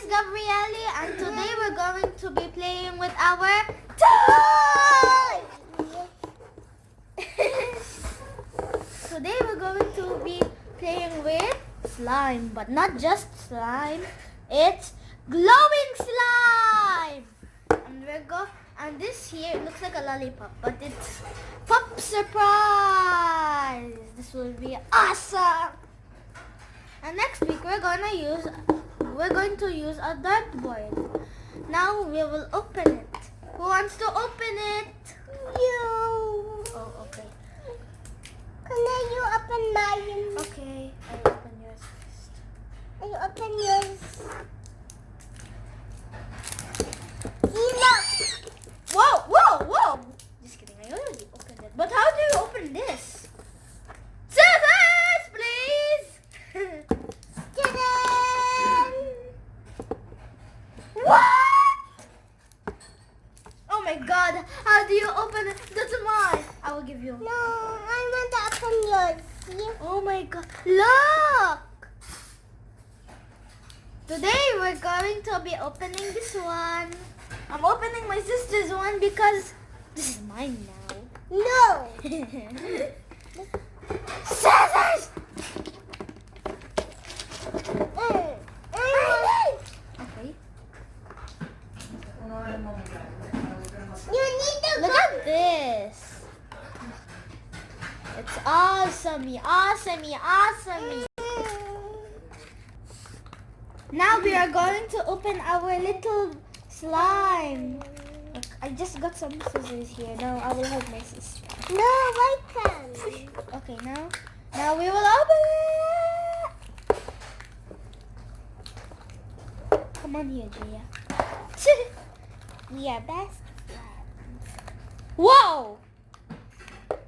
Gabrielle, and today we're going to be playing with our toy! Today we're going to be playing with slime, but not just slime, it's glowing slime! And this here, it looks like a lollipop, but it's pop surprise! This will be awesome! And next week we're going to use a dartboard. Now we will open it. Who wants to open it? You. Oh, okay. Can you open mine? Okay, I'll open yours first. Can you open yours? Look. Whoa, whoa, whoa! Just kidding, I already opened it. But how do you open this? Scissors, please! Ta-da! What? Oh my god, how do you open it? That's mine. I will give you. No, I want to open yours. See? Oh my god, look! Today we're going to be opening this one. I'm opening my sister's one because this is mine now. No. Scissors! Okay. You need to Look at this. It's awesome, awesome. Now we are going to open our little slime. Look, I just got some scissors here. Now I will help my sister. No, I can. Okay, now we will open it. Come on here, Gia. We are best friends. Whoa!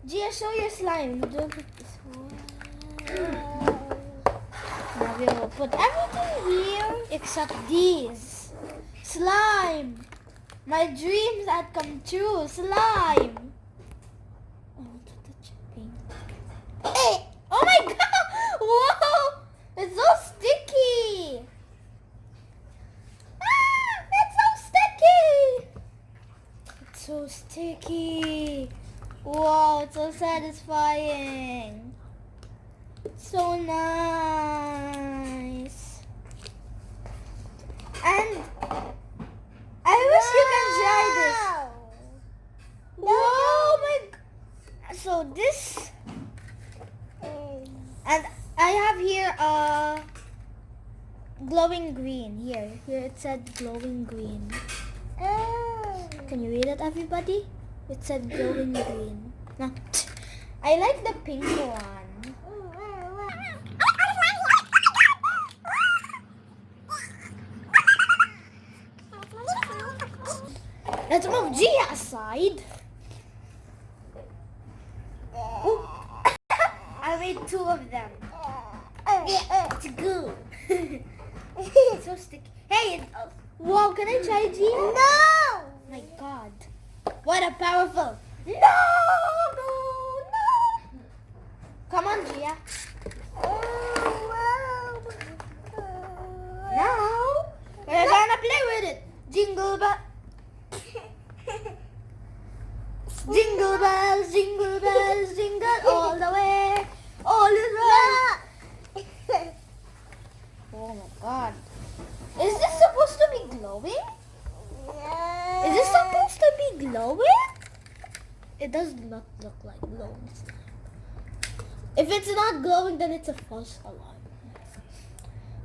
Gia, show your slime. Don't put this one. Now we will put everything here except these. Slime. My dreams had come true. Slime. I want to touch it. Oh my god! Whoa! It's so sticky. It's so sticky. Wow, it's so satisfying. So nice. And I wish you can try this. Whoa, my so this, and I have here a glowing green. Here it said glowing green. Can you read it, everybody? It said glowing green. No. I like the pink one. Let's move Gia aside. Ooh. I made two of them. It's good. It's so sticky. Hey, wow, can I try, Gia? No. My god. What a powerful. No. Come on, Gia. Now, we're gonna play with it. Jingle bell. Jingle bells, jingle all the way. All is well. Oh my god. Is this supposed to be glowing? Is this supposed to be glowing? It does not look like glowing slime. If it's not glowing, then it's a false alarm.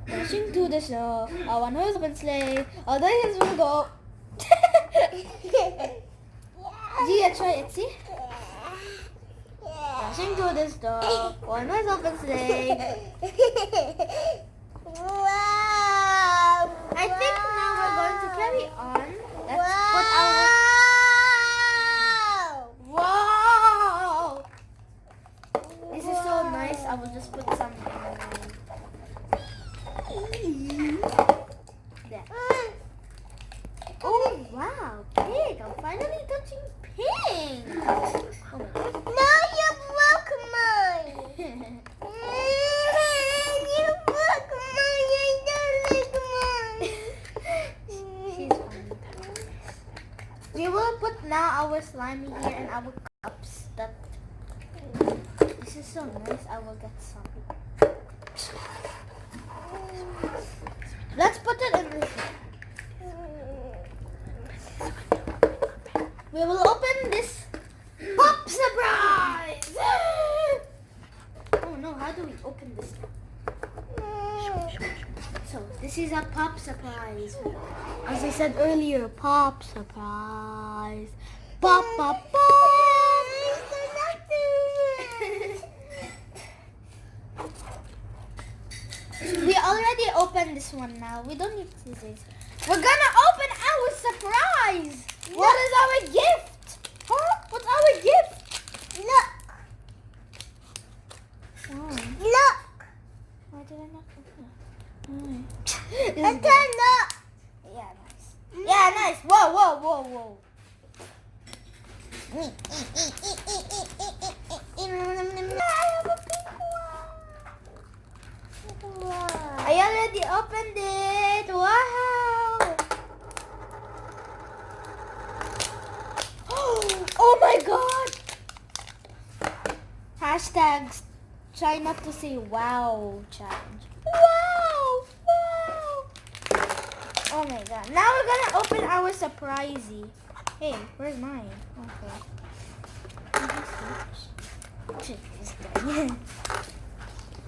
Dashing to the snow, a one-horse sleigh, all the hills will go. Gia, try it, see? Dashing to the snow, one-horse open sleigh. Wow. I think now we're going to carry on. Let's put our... Wow! This is so nice. I will just put some there. Oh wow, pink! I'm finally touching pink. Oh my god. No, you broke mine. You broke mine. I don't like mine. now our slimy here and our cups. This is so nice. I will get some. Let's put it in this. We will open this pop surprise. Oh no! How do we open this? So this is a pop surprise. As I said earlier, pop surprise. Pop, pop, pop. We already opened this one now. We don't need scissors. We're gonna open our surprise. Look. What is our gift? Huh? What's our gift? Look. Oh. Look. Why did I not open it? And turn up. Yeah, nice. Yeah, nice. Whoa, whoa, whoa, whoa. I already opened it. Wow. Oh my god. Hashtags try not to say wow challenge. Wow. Wow. Oh my god. Now we're gonna open our surprisey. Hey, where's mine? Okay.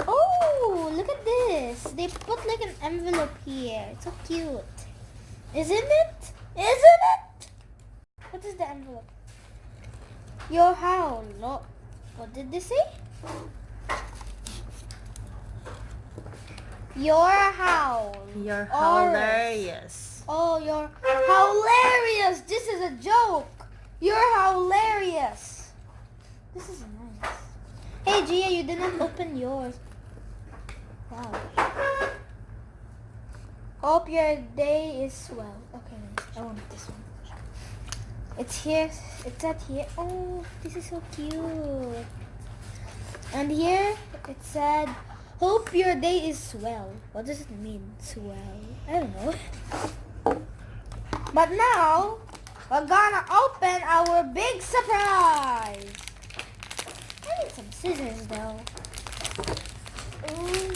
Oh, look at this. They put like an envelope here. It's so cute. Isn't it? Isn't it? What is the envelope? Your howl. What did they say? Your howl. You're Oris. hilarious. Oh, you're hilarious. This is a joke. You're hilarious. This is nice. Hey, Gia, you didn't open yours. Wow. Hope your day is swell. Okay, nice. I want this one. It's here. It's at here. Oh, this is so cute. And here it said, hope your day is swell. What does it mean, swell? I don't know. But now, we're gonna open our big surprise. I need some scissors though. Ooh.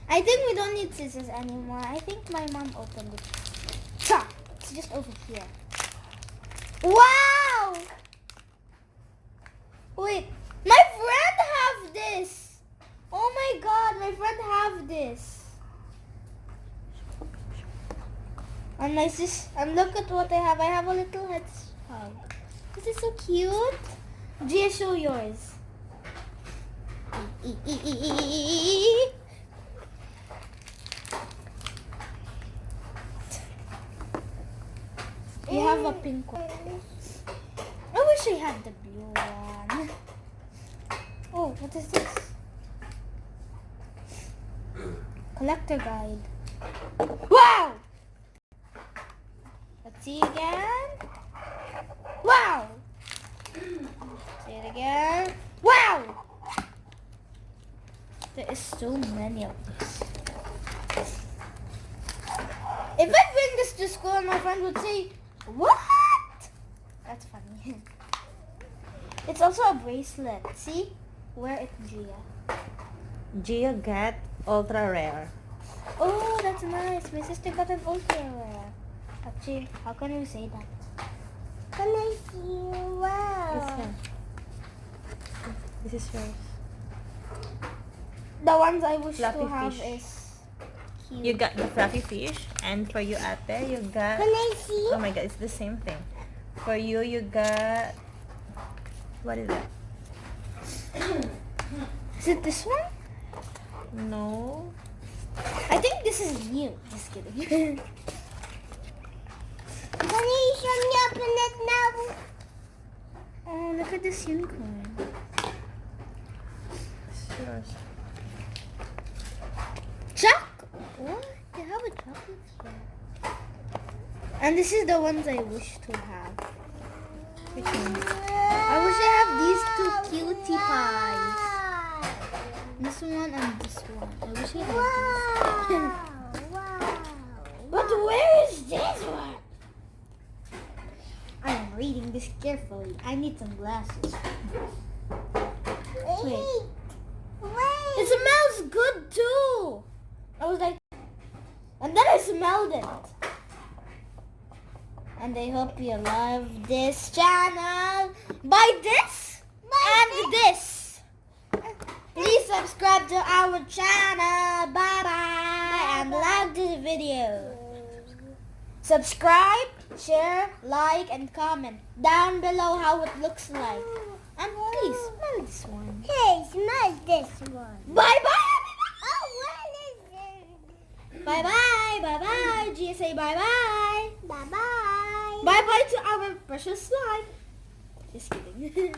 I think we don't need scissors anymore. I think my mom opened it. Cha! It's just over here. Wow! Wait, my friend have this. Oh my god, my friend have this. And my sis, and look at what I have. I have a little hedgehog. This is so cute. Gia, show yours. You have a pink one. I wish I had the blue one. Oh, what is this? Collector guide. Wow! Let's see again. Wow! Say it again. Wow! There is so many of this. If I bring this to school, my friend would say, what? That's funny. It's also a bracelet. See? Wear it, Gia. Gia got ultra rare. Oh, that's nice. My sister got an ultra rare. Actually, how can you say that? Can I see? Wow. This is yours. The ones I wish Fluffy to have fish. is cute. You got the fluffy fish, and for you, Ate, you got. Can I see? Oh my god, it's the same thing. For you, you got. What is that? Is it this one? No. I think this is new. Just kidding. Can you show me open it now? Oh, look at this unicorn. It's yours. What? They have a chocolate here. And this is the ones I wish to have. Which one? I wish I have these two cutie pies. This one and this one. I wish I had these. Wow. But where is this one? I don't know. this carefully. I need some glasses. Wait. It smells good too. I was like, and then I smelled it. And I hope you love this channel. Buy this and this. Please subscribe to our channel. Bye bye. And like this video. Subscribe, share, like, and comment down below how it looks like. And please smell this one. Hey, smell this one. Bye bye. Oh, what is it? Bye bye. Bye bye. Gia, say bye bye. Bye bye. Bye bye to our precious slime. Just kidding.